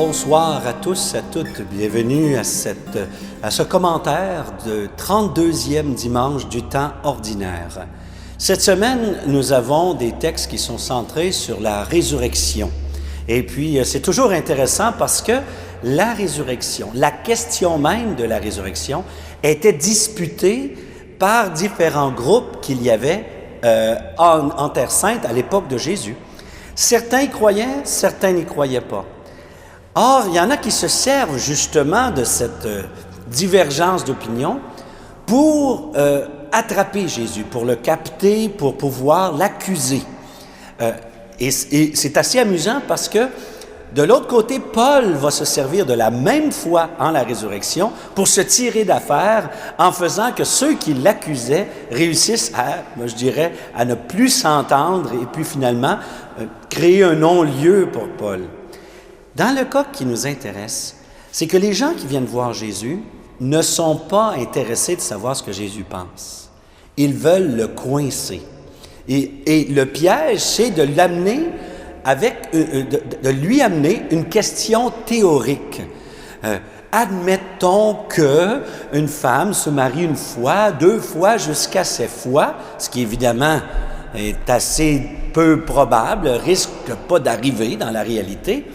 bonsoir à tous, à toutes. Bienvenue à ce commentaire de 32e dimanche du temps ordinaire. Cette semaine, nous avons des textes qui sont centrés sur la résurrection. Et puis, c'est toujours intéressant parce que la résurrection, la question même de la résurrection, était disputée par différents groupes qu'il y avait en Terre Sainte à l'époque de Jésus. Certains y croyaient, certains n'y croyaient pas. Or, il y en a qui se servent justement de cette divergence d'opinion pour attraper Jésus, pour le capter, pour pouvoir l'accuser. Et c'est assez amusant parce que de l'autre côté, Paul va se servir de la même foi en la résurrection pour se tirer d'affaire en faisant que ceux qui l'accusaient réussissent à ne plus s'entendre et puis finalement créer un non-lieu pour Paul. Dans le cas qui nous intéresse, c'est que les gens qui viennent voir Jésus ne sont pas intéressés de savoir ce que Jésus pense. Ils veulent le coincer. Et le piège, c'est de l'amener de lui amener une question théorique. Admettons qu'une femme se marie une fois, deux fois, jusqu'à 7 fois, ce qui évidemment est assez peu probable, risque pas d'arriver dans la réalité.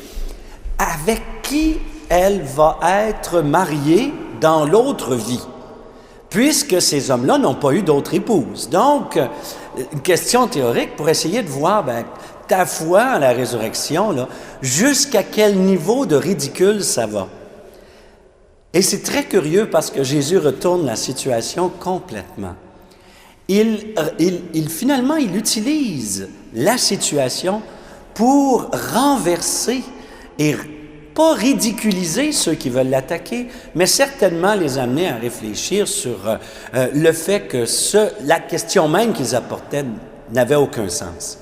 Avec qui elle va être mariée dans l'autre vie, puisque ces hommes-là n'ont pas eu d'autres épouses. Donc, une question théorique pour essayer de voir ta foi en la résurrection, là, jusqu'à quel niveau de ridicule ça va. Et c'est très curieux parce que Jésus retourne la situation complètement. Finalement, il utilise la situation pour renverser et pas ridiculiser ceux qui veulent l'attaquer, mais certainement les amener à réfléchir sur le fait que la question même qu'ils apportaient n'avait aucun sens.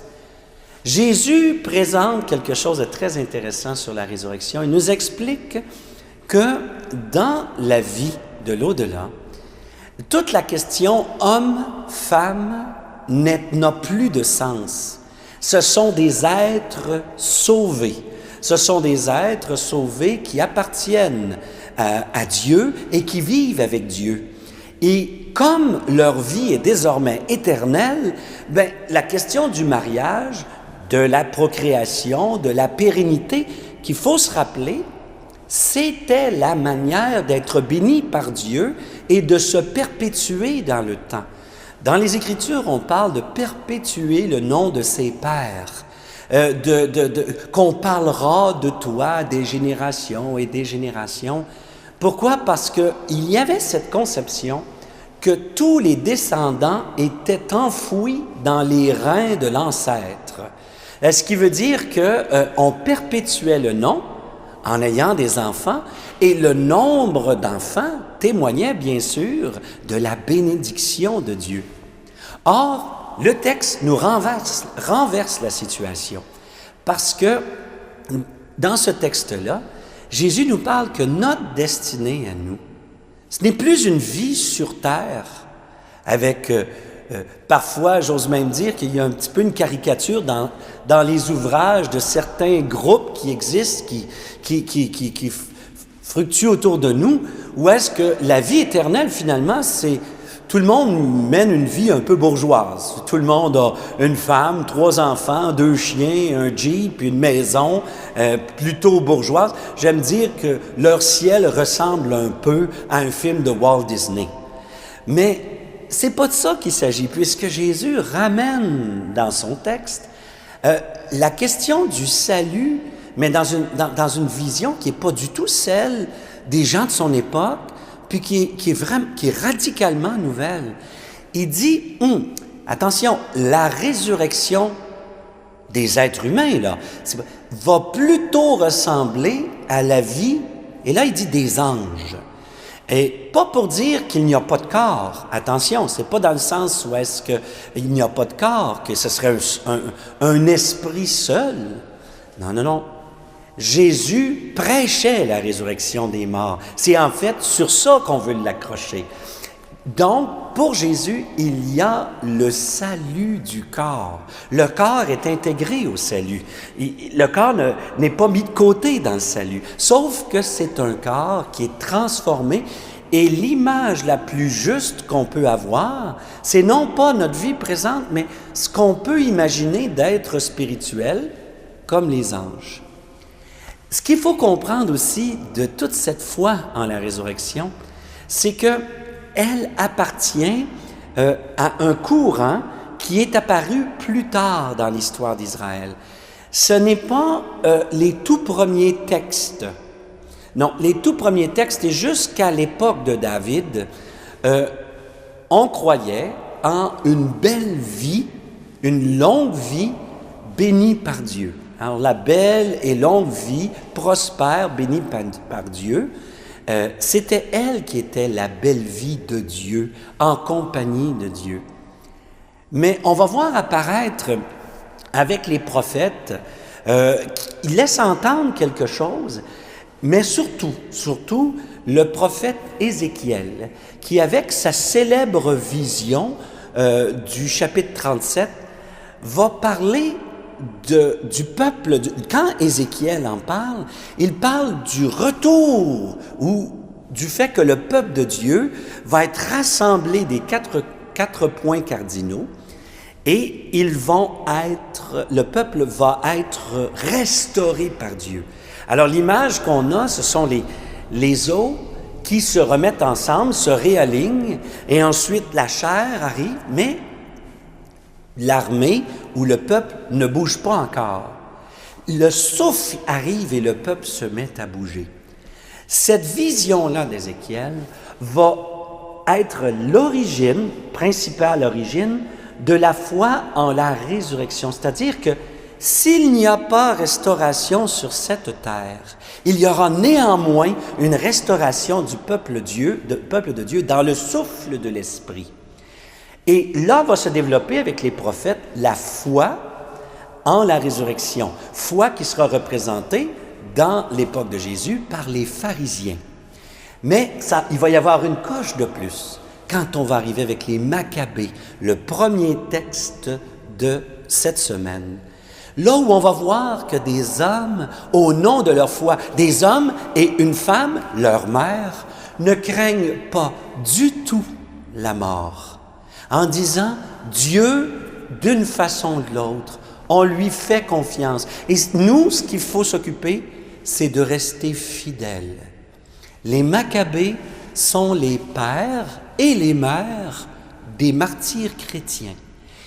Jésus présente quelque chose de très intéressant sur la résurrection. Il nous explique que dans la vie de l'au-delà, toute la question homme-femme n'a plus de sens. Ce sont des êtres sauvés. Ce sont des êtres sauvés qui appartiennent à Dieu et qui vivent avec Dieu. Et comme leur vie est désormais éternelle, la question du mariage, de la procréation, de la pérennité, qu'il faut se rappeler, c'était la manière d'être béni par Dieu et de se perpétuer dans le temps. Dans les Écritures, on parle de perpétuer le nom de ses pères. Qu'on parlera de toi des générations et des générations. Pourquoi? Parce qu'il y avait cette conception que tous les descendants étaient enfouis dans les reins de l'ancêtre. Ce qui veut dire qu'on perpétuait le nom en ayant des enfants, et le nombre d'enfants témoignait bien sûr de la bénédiction de Dieu. Or, le texte nous renverse la situation parce que dans ce texte-là, Jésus nous parle que notre destinée à nous, ce n'est plus une vie sur terre avec, parfois, j'ose même dire qu'il y a un petit peu une caricature dans les ouvrages de certains groupes qui existent, qui fructuent autour de nous, où est-ce que la vie éternelle, finalement, c'est tout le monde mène une vie un peu bourgeoise. Tout le monde a une femme, 3 enfants, 2 chiens, un Jeep, une maison, plutôt bourgeoise. J'aime dire que leur ciel ressemble un peu à un film de Walt Disney. Mais c'est pas de ça qu'il s'agit, puisque Jésus ramène dans son texte la question du salut, mais dans une vision qui n'est pas du tout celle des gens de son époque, puis qui est radicalement nouvelle. Il dit, attention, la résurrection des êtres humains, là, va plutôt ressembler à la vie, et là il dit des anges. Et pas pour dire qu'il n'y a pas de corps. Attention, c'est pas dans le sens où est-ce qu'il n'y a pas de corps, que ce serait un esprit seul. Non. Jésus prêchait la résurrection des morts. C'est en fait sur ça qu'on veut l'accrocher. Donc, pour Jésus, il y a le salut du corps. Le corps est intégré au salut. Le corps n'est pas mis de côté dans le salut, sauf que c'est un corps qui est transformé. Et l'image la plus juste qu'on peut avoir, c'est non pas notre vie présente, mais ce qu'on peut imaginer d'être spirituel, comme les anges. Ce qu'il faut comprendre aussi de toute cette foi en la résurrection, c'est qu'elle appartient à un courant qui est apparu plus tard dans l'histoire d'Israël. Ce n'est pas les tout premiers textes. Non, les tout premiers textes, et jusqu'à l'époque de David, on croyait en une belle vie, une longue vie bénie par Dieu. Alors, la belle et longue vie, prospère, bénie par Dieu, c'était elle qui était la belle vie de Dieu, en compagnie de Dieu. Mais on va voir apparaître avec les prophètes, ils laissent entendre quelque chose, mais surtout, le prophète Ézéchiel, qui avec sa célèbre vision du chapitre 37, va parler du peuple. Quand Ézéchiel en parle, il parle du retour ou du fait que le peuple de Dieu va être rassemblé des quatre points cardinaux et le peuple va être restauré par Dieu. Alors l'image qu'on a, ce sont les os qui se remettent ensemble, se réalignent et ensuite la chair arrive, mais l'armée ou le peuple ne bouge pas encore. Le souffle arrive et le peuple se met à bouger. Cette vision-là d'Ézéchiel va être l'origine, principale origine, de la foi en la résurrection. C'est-à-dire que s'il n'y a pas restauration sur cette terre, il y aura néanmoins une restauration du peuple de Dieu dans le souffle de l'Esprit. Et là va se développer avec les prophètes la foi en la résurrection, foi qui sera représentée dans l'époque de Jésus par les pharisiens. Mais il va y avoir une coche de plus quand on va arriver avec les Maccabées, le premier texte de cette semaine. Là où on va voir que des hommes, au nom de leur foi, des hommes et une femme, leur mère, ne craignent pas du tout la mort, en disant « Dieu, d'une façon ou de l'autre, on lui fait confiance. » Et nous, ce qu'il faut s'occuper, c'est de rester fidèles. Les Maccabées sont les pères et les mères des martyrs chrétiens.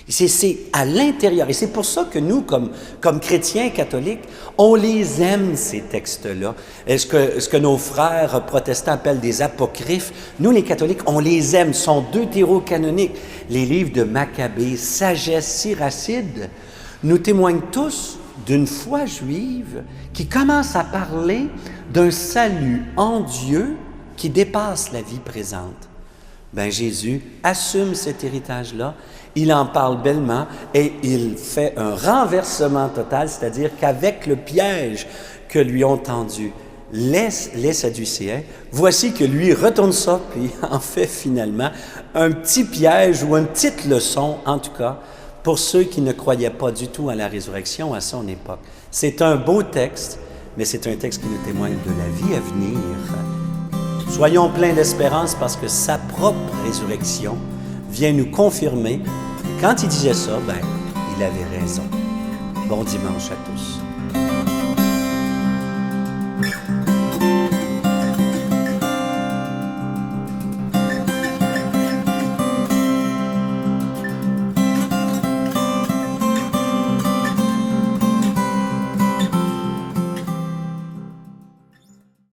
C'est à l'intérieur. Et c'est pour ça que nous, comme chrétiens catholiques, on les aime, ces textes-là. Ce que nos frères protestants appellent des apocryphes, nous, les catholiques, on les aime. Ce sont deutérocanoniques. Les livres de Maccabée, Sagesse, Siracide, nous témoignent tous d'une foi juive qui commence à parler d'un salut en Dieu qui dépasse la vie présente. Ben Jésus assume cet héritage-là, il en parle bellement et il fait un renversement total, c'est-à-dire qu'avec le piège que lui ont tendu les Sadducéens, voici que lui retourne ça, puis en fait finalement un petit piège ou une petite leçon, en tout cas, pour ceux qui ne croyaient pas du tout à la résurrection à son époque. C'est un beau texte, mais c'est un texte qui nous témoigne de la vie à venir. Soyons pleins d'espérance parce que sa propre résurrection vient nous confirmer. Quand il disait ça, il avait raison. Bon dimanche à tous.